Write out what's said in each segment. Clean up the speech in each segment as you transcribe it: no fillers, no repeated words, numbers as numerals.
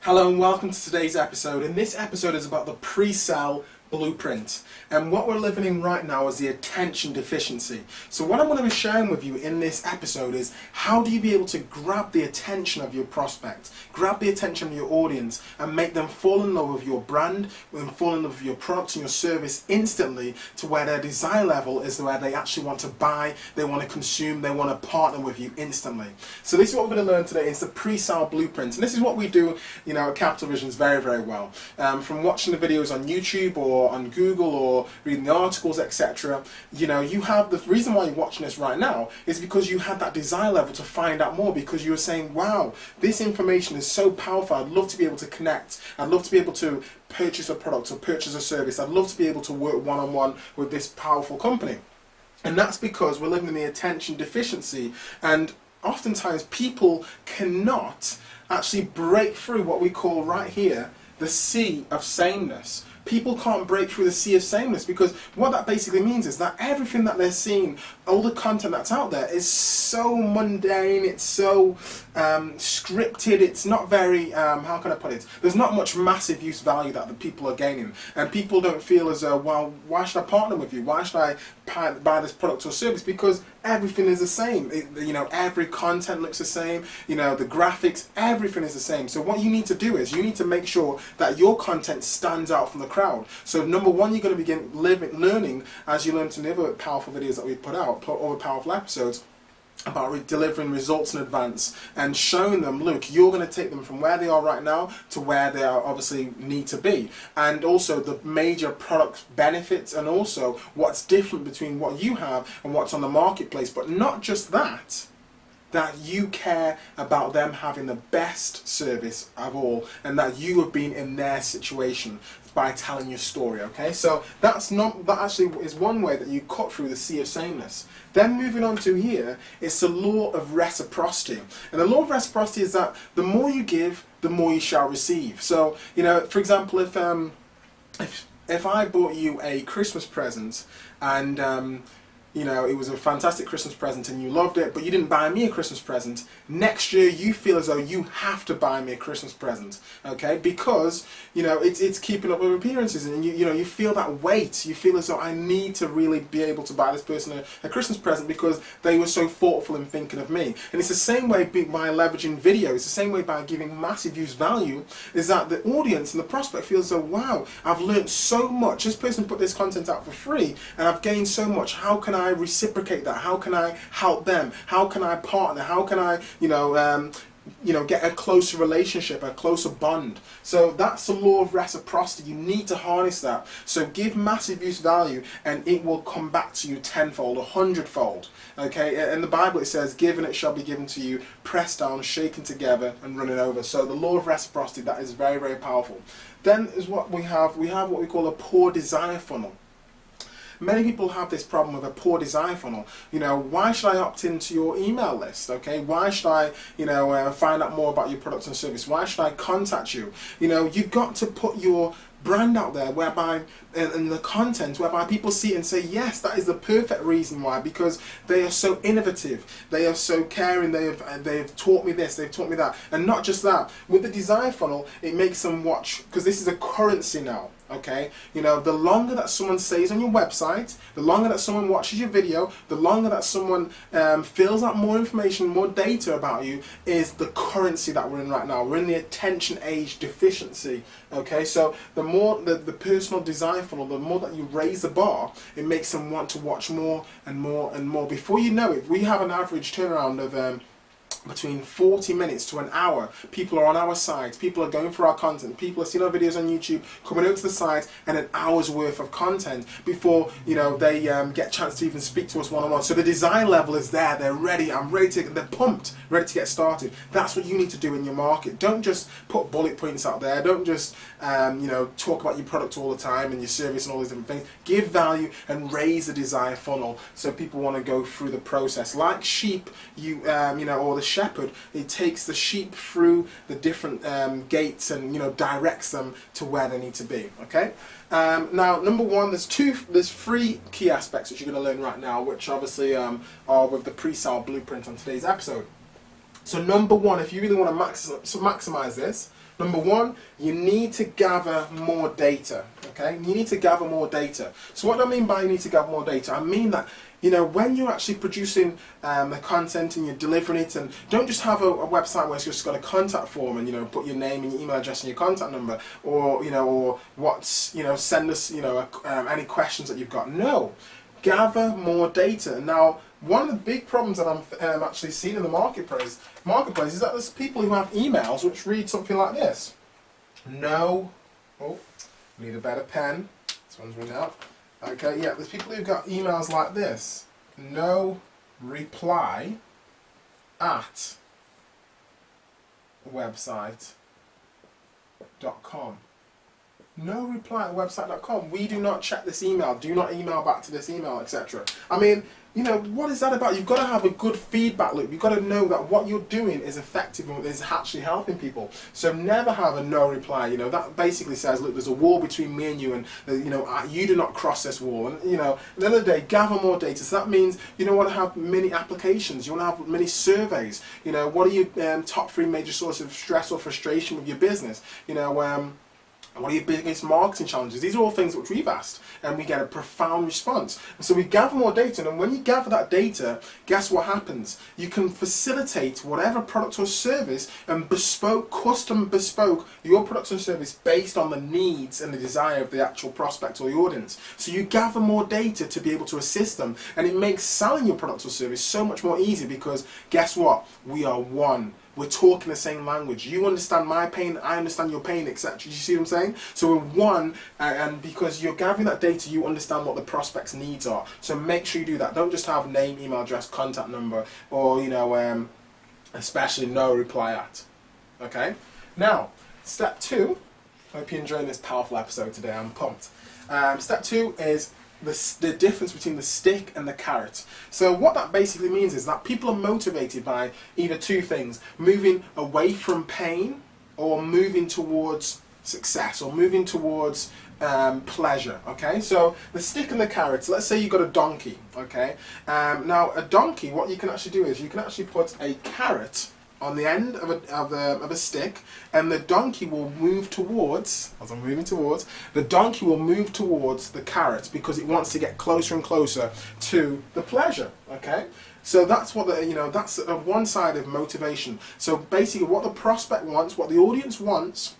Hello and welcome to today's episode, and this episode is about the pre-sale blueprint. And what we're living in right now is the attention deficiency. So what I'm going to be sharing with you in this episode is how do you be able to grab the attention of your prospect, grab the attention of your audience and make them fall in love with your brand and fall in love with your product and your service instantly to where their desire level is where they actually want to buy, they want to consume, they want to partner with you instantly. So this is what we're going to learn today. It's the pre-sale blueprint, and this is what we do at Capital Visions very, very well. From watching the videos on YouTube or on Google or reading the articles, etc. You have the reason why you're watching this right now is because you had that desire level to find out more, because you were saying, wow, this information is so powerful, I'd love to be able to connect, I'd love to be able to purchase a product or purchase a service, I'd love to be able to work one-on-one with this powerful company. And that's because we're living in the attention deficiency, and oftentimes people cannot actually break through what we call right here the sea of sameness. People can't break through the sea of sameness, because what that basically means is that everything that they're seeing, all the content that's out there is so mundane, it's so scripted, it's not very, how can I put it, there's not much massive use value that the people are gaining, and people don't feel as though, well, why should I partner with you, why should I buy this product or service, because everything is the same. Every content looks the same, the graphics, everything is the same. So what you need to do is you need to make sure that your content stands out from the crowd. So number one, you're going to begin learning, as you learned in the other powerful videos that we put out, other powerful episodes, about delivering results in advance and showing them, look, you're going to take them from where they are right now to where they are obviously need to be, and also the major product benefits, and also what's different between what you have and what's on the marketplace. But not just that you care about them having the best service of all, and that you have been in their situation by telling your story. Okay, so that actually is one way that you cut through the sea of sameness. Then moving on to here, it's the law of reciprocity, and the law of reciprocity is that the more you give, the more you shall receive. So for example, if I bought you a Christmas present and it was a fantastic Christmas present and you loved it, but you didn't buy me a Christmas present, next year you feel as though you have to buy me a Christmas present, okay? Because it's keeping up with appearances, and you feel that weight. You feel as though I need to really be able to buy this person a Christmas present because they were so thoughtful in thinking of me. And it's the same way by leveraging video. It's the same way by giving massive use value, is that the audience and the prospect feels as though, wow, I've learned so much. This person put this content out for free and I've gained so much. How can I reciprocate that? How can I help them? How can I partner? How can I get a closer relationship, a closer bond? So that's the law of reciprocity. You need to harness that. So give massive use value and it will come back to you tenfold, 100-fold. Okay, in the Bible it says, give and it shall be given to you, pressed down, shaken together and running over. So the law of reciprocity, that is very, very powerful. Then is what we have what we call a poor desire funnel. Many people have this problem with a poor desire funnel. Why should I opt into your email list? Okay, why should I, find out more about your products and service? Why should I contact you? You've got to put your brand out there whereby, and the content whereby people see it and say, yes, that is the perfect reason why, because they are so innovative, they are so caring, they've taught me this, they've taught me that. And not just that, with the desire funnel, it makes them watch, because this is a currency now. Okay, the longer that someone stays on your website, the longer that someone watches your video, the longer that someone fills out more information, more data about you, is the currency that we're in right now. We're in the attention age deficiency. Okay, so the more the personal desire funnel, the more that you raise the bar, it makes them want to watch more and more and more. Before you know it, we have an average turnaround of between 40 minutes to an hour. People are on our sites, people are going through our content, people are seeing our videos on YouTube, coming over to the site, and an hour's worth of content before they get a chance to even speak to us one-on-one. So the design level is there, they're ready, they're pumped, ready to get started. That's what you need to do in your market. Don't just put bullet points out there, don't just talk about your product all the time and your service and all these different things. Give value and raise the desire funnel so people want to go through the process. Like sheep, or the shepherd, it takes the sheep through the different gates and directs them to where they need to be. Okay. Now, number one, there's three key aspects that you're going to learn right now, which obviously are with the pre-sale blueprint on today's episode. So number one, if you really want to maximize this, Number one, you need to gather more data, okay? You need to gather more data. So what do I mean by you need to gather more data? I mean that, you know, when you're actually producing the content and you're delivering it, and don't just have a website where it's just got a contact form and, you know, put your name and your email address and your contact number, or, you know, or what's, you know, send us, you know, any questions that you've got. No, gather more data. Now, one of the big problems that I'm actually seeing in the marketplace is that there's people who have emails which read something like this. No, oh, need a better pen. This one's running out. Okay, yeah, there's people who've got emails like this. No reply at website.com. No reply at website.com. We do not check this email. Do not email back to this email, etc. I mean, you know, what is that about? You've got to have a good feedback loop. You've got to know that what you're doing is effective and is actually helping people. So never have a no reply. You know, that basically says, look, there's a wall between me and you, and you know, you do not cross this wall. And you know, at the end of the day, gather more data. So that means you don't want to have many applications. You want to have many surveys. You know, what are your top 3 major sources of stress or frustration with your business? You know, what are your biggest marketing challenges? These are all things which we've asked, and we get a profound response. And so we gather more data, and when you gather that data, guess what happens? You can facilitate whatever product or service and custom bespoke your product or service based on the needs and the desire of the actual prospect or the audience. So you gather more data to be able to assist them, and it makes selling your product or service so much more easy because guess what? We are one. We're talking the same language. You understand my pain, I understand your pain, etc. Do you see what I'm saying? So we're one, and because you're gathering that data, you understand what the prospect's needs are. So make sure you do that. Don't just have name, email address, contact number, or, you know, especially no reply at. Okay? Now, step 2. Hope you're enjoying this powerful episode today. I'm pumped. Step 2 is the difference between the stick and the carrot. So what that basically means is that people are motivated by either 2 things: moving away from pain, or moving towards success, or moving towards pleasure. Okay, so the stick and the carrot. Let's say you've got a donkey. Okay, now a donkey, what you can actually do is you can actually put a carrot on the end of a stick, and the donkey will move towards, as I'm moving towards, the donkey will move towards the carrot because it wants to get closer and closer to the pleasure. Okay, so that's what the, you know, that's one side of motivation. So basically, what the prospect wants, what the audience wants,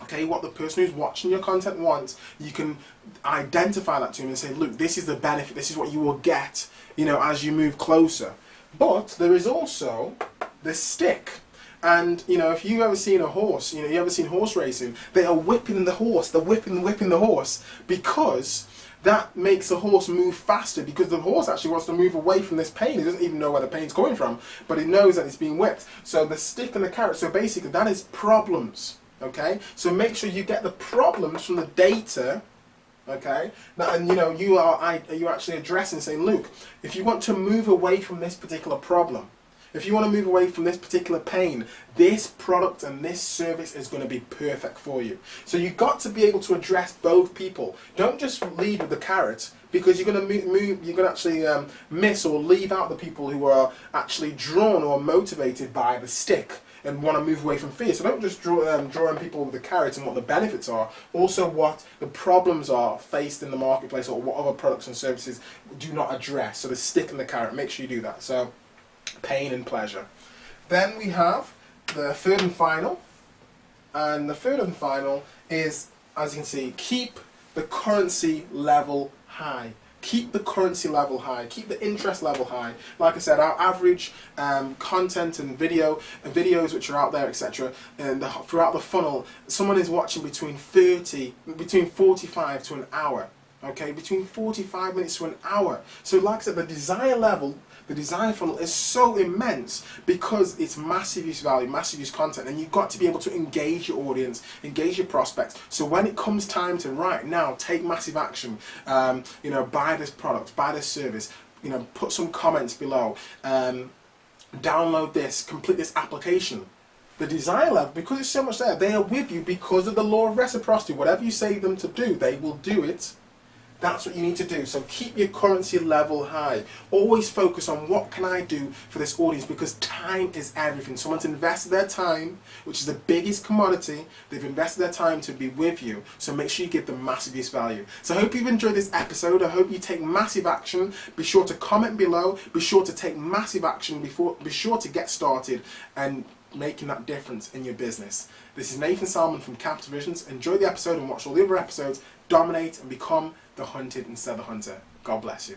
okay, what the person who's watching your content wants, you can identify that to them and say, look, this is the benefit, this is what you will get, you know, as you move closer. But there is also the stick. And, you know, if you've ever seen a horse, you know, you ever seen horse racing, they are whipping the horse, they're whipping the horse, because that makes the horse move faster, because the horse actually wants to move away from this pain. It doesn't even know where the pain's coming from, but it knows that it's being whipped. So the stick and the carrot, so basically that is problems, okay? So make sure you get the problems from the data. Okay, now, and you know, you're actually addressing, saying, look, if you want to move away from this particular problem, if you want to move away from this particular pain, this product and this service is going to be perfect for you. So you've got to be able to address both people. Don't just lead with the carrot, because you're going to actually miss or leave out the people who are actually drawn or motivated by the stick and want to move away from fear. So don't just drawing people with the carrot and what the benefits are, also what the problems are faced in the marketplace, or what other products and services do not address. So the stick and the carrot, make sure you do that. So pain and pleasure. Then we have the third and final, and the third and final is, as you can see, keep the currency level high. Keep the currency level high, keep the interest level high. Like I said, our average content and videos which are out there, etc., and throughout the funnel, someone is watching between 45 to an hour. Okay, between 45 minutes to an hour. So like I said, the desire level, the desire funnel is so immense because it's massive use value, massive use content, and you've got to be able to engage your audience, engage your prospects. So when it comes time to right now take massive action, you know, buy this product, buy this service, you know, put some comments below, download this, complete this application. The desire level, because it's so much there, they are with you because of the law of reciprocity. Whatever you say them to do, they will do it. That's what you need to do. So keep your currency level high. Always focus on what can I do for this audience, because time is everything. Someone's invested their time, which is the biggest commodity. They've invested their time to be with you. So make sure you give them massive use value. So I hope you've enjoyed this episode. I hope you take massive action. Be sure to comment below. Be sure to take massive action be sure to get started and making that difference in your business. This is Nathan Salmon from Capital Visions. Enjoy the episode and watch all the other episodes. Dominate and become the hunted instead of the hunter. God bless you.